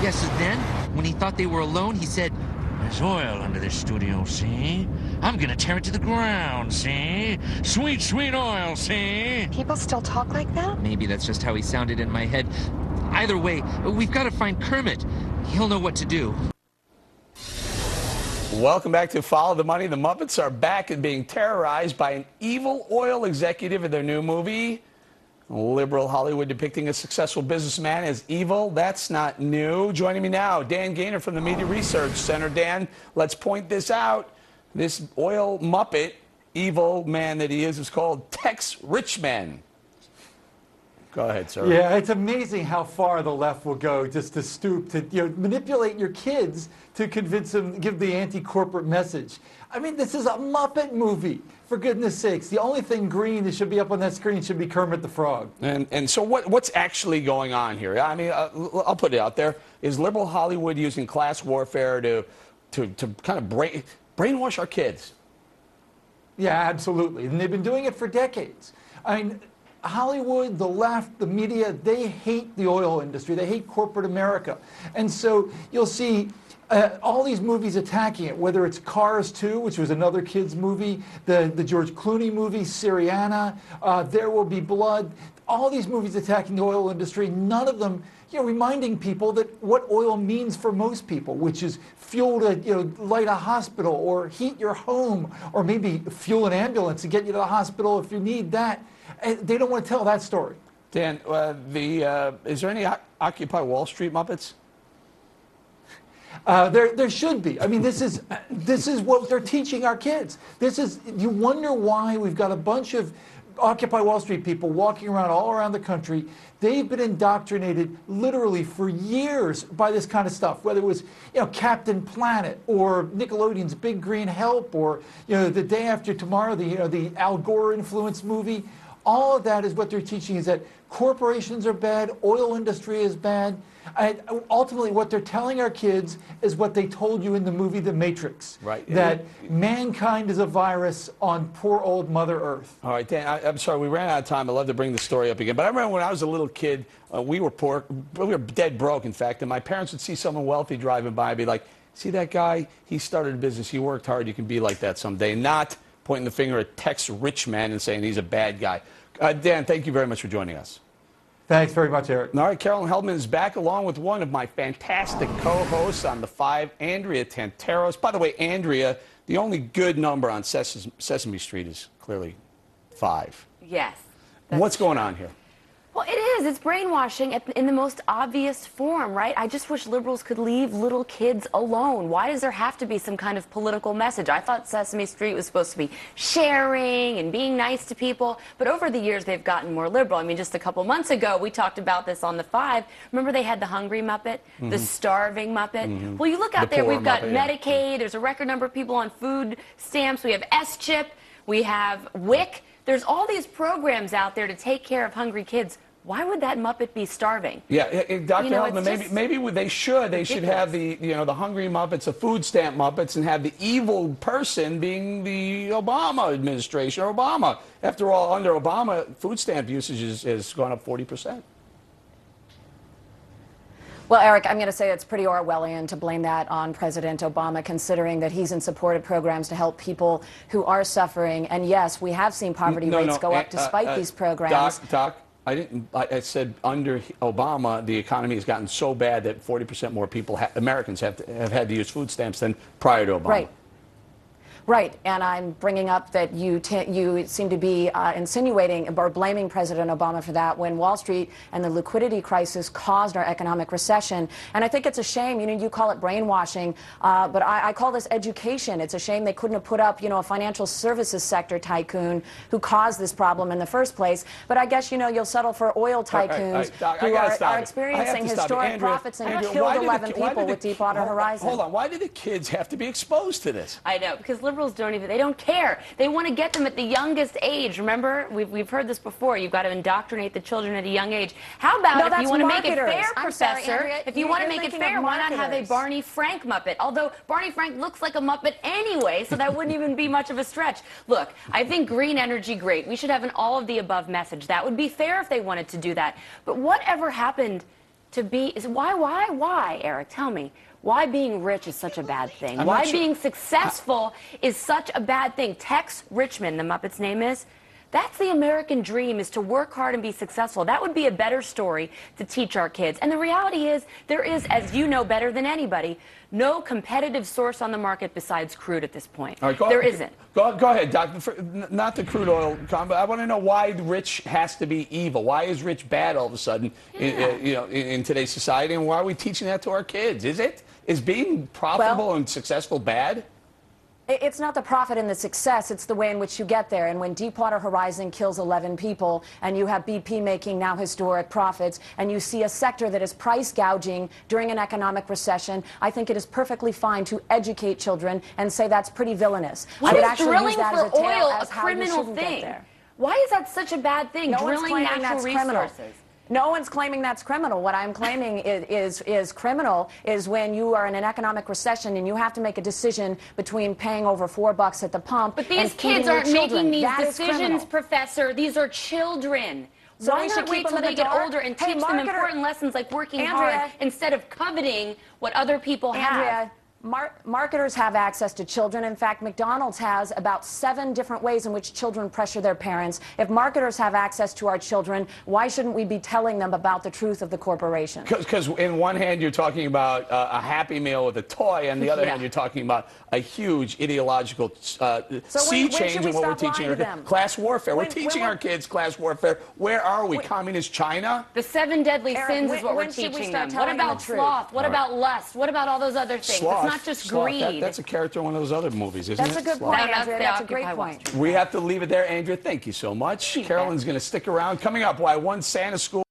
guess then, when he thought they were alone, he said, "There's oil under this studio, see? I'm gonna tear it to the ground, see? Sweet, sweet oil, see?" People still talk like that? Maybe that's just how he sounded in my head. Either way, we've got to find Kermit. He'll know what to do. Welcome back to Follow the Money. The Muppets are back and being terrorized by an evil oil executive in their new movie. Liberal Hollywood depicting a successful businessman as evil. That's not new. Joining me now, Dan Gaynor from the Media Research Center. Dan, let's point this out. This oil Muppet, evil man that he is called Tex Richman. Go ahead, sir. Yeah, it's amazing how far the left will go just to stoop to manipulate your kids to convince them, give the anti-corporate message. I mean, this is a Muppet movie, for goodness sakes. The only thing green that should be up on that screen should be Kermit the Frog. And so what's actually going on here? I mean, I'll put it out there. Is liberal Hollywood using class warfare to kind of brainwash our kids? Yeah, absolutely. And they've been doing it for decades. I mean, Hollywood, the left, the media, they hate the oil industry. They hate corporate America. And so you'll see all these movies attacking it, whether it's Cars 2, which was another kids' movie, the George Clooney movie, Syriana, There Will Be Blood, all these movies attacking the oil industry, none of them reminding people that what oil means for most people, which is fuel to light a hospital or heat your home or maybe fuel an ambulance and get you to the hospital if you need that. They don't want to tell that story. Dan, is there any Occupy Wall Street Muppets? There should be. I mean, this is what they're teaching our kids. You wonder why we've got a bunch of Occupy Wall Street people walking around all around the country. They've been indoctrinated literally for years by this kind of stuff, whether it was Captain Planet or Nickelodeon's Big Green Help or The Day After Tomorrow, the Al Gore influenced movie. All of that is what they're teaching, is that corporations are bad, oil industry is bad. Ultimately, what they're telling our kids is what they told you in the movie The Matrix. Right. That mankind is a virus on poor old Mother Earth. All right, Dan, I'm sorry, we ran out of time. I'd love to bring the story up again. But I remember when I was a little kid, we were poor. We were dead broke, in fact. And my parents would see someone wealthy driving by and be like, "See that guy? He started a business. He worked hard. You can be like that someday." Not pointing the finger at Tex Richman and saying he's a bad guy. Dan, thank you very much for joining us. Thanks very much, Eric. All right, Carolyn Heldman is back along with one of my fantastic co-hosts on The Five, Andrea Tantaros. By the way, Andrea, the only good number on Sesame Street is clearly 5. Yes. What's going on here? Well, it is. It's brainwashing in the most obvious form, right? I just wish liberals could leave little kids alone. Why does there have to be some kind of political message? I thought Sesame Street was supposed to be sharing and being nice to people, but over the years they've gotten more liberal. I mean, just a couple months ago, we talked about this on The Five. Remember they had the hungry Muppet, the starving Muppet? Well, you look out there, we've got Medicaid, there's a record number of people on food stamps, we have S-CHIP, we have WIC. There's all these programs out there to take care of hungry kids. Why would that Muppet be starving? Yeah, Dr. Heldman, maybe they should. They should have the hungry Muppets, the food stamp Muppets, and have the evil person being the Obama administration or Obama. After all, under Obama, food stamp usage has gone up 40%. Well, Eric, I'm going to say it's pretty Orwellian to blame that on President Obama, considering that he's in support of programs to help people who are suffering. And yes, we have seen poverty rates go up despite these programs. Doc, I said under Obama, the economy has gotten so bad that 40% more people, Americans, have had to use food stamps than prior to Obama. Right. Right, and I'm bringing up that you seem to be insinuating or blaming President Obama for that when Wall Street and the liquidity crisis caused our economic recession. And I think it's a shame, you call it brainwashing, but I call this education. It's a shame they couldn't have put up, a financial services sector tycoon who caused this problem in the first place. But I guess, you'll settle for oil tycoons who are experiencing historic profits and killed 11 people with Deepwater Horizon. Hold on, why do the kids have to be exposed to this? I know, because liberals they don't care. They want to get them at the youngest age. Remember, we've heard this before. You've got to indoctrinate the children at a young age. How about if you want to make it fair, Professor? If you want to make it fair, why not have a Barney Frank Muppet? Although Barney Frank looks like a Muppet anyway, so that wouldn't even be much of a stretch. Look, I think green energy, great. We should have an all of the above message. That would be fair if they wanted to do that. But whatever happened to be, why, Eric? Tell me. Why being rich is such a bad thing? Why being successful is such a bad thing? Tex Richmond, the Muppet's name is, that's the American dream, is to work hard and be successful. That would be a better story to teach our kids. And the reality is, there is, as you know better than anybody, no competitive source on the market besides crude at this point. All right, there isn't. Go ahead, Doc. Not the crude oil combo. I want to know why rich has to be evil. Why is rich bad all of a sudden in today's society? And why are we teaching that to our kids? Is being profitable and successful bad? It's not the profit and the success, it's the way in which you get there. And when Deepwater Horizon kills 11 people, and you have BP making now historic profits, and you see a sector that is price gouging during an economic recession, I think it is perfectly fine to educate children and say that's pretty villainous. Why I would is actually drilling use that for as a tale oil as a how you criminal shouldn't get thing? there. Why is that such a bad thing? No one's Drilling claiming natural that's criminal. resources. No one's claiming that's criminal. What I'm claiming is criminal is when you are in an economic recession and you have to make a decision between paying over $4 at the pump. But these and feeding kids your aren't children. making these That is decisions, criminal. Professor. These are children. So Why we should not wait keep till them in they the get dark? older and Hey, teach them marketer- important lessons like working Andrea- hard instead of coveting what other people have? Andrea, marketers have access to children. In fact, McDonald's has about 7 different ways in which children pressure their parents. If marketers have access to our children, why shouldn't we be telling them about the truth of the corporation? Because in one hand you're talking about a Happy Meal with a toy, and the other hand you're talking about a huge ideological sea change in what we're teaching our kids. Class warfare. We're teaching our kids class warfare. Where are we? Communist China? The 7 deadly Eric, sins is what we're when should we teaching start them. What telling them about the truth? sloth? What about lust? What about all those other things? Sloth. It's not just Sloth. greed. That's a character in one of those other movies, isn't it? That's a good Sloth. point, No, that's Andrea. the That's a great Occupy Wall point. Street. We have to leave it there, Andrea. Thank you so much. Carolyn's going to stick around. Coming up, why one Santa school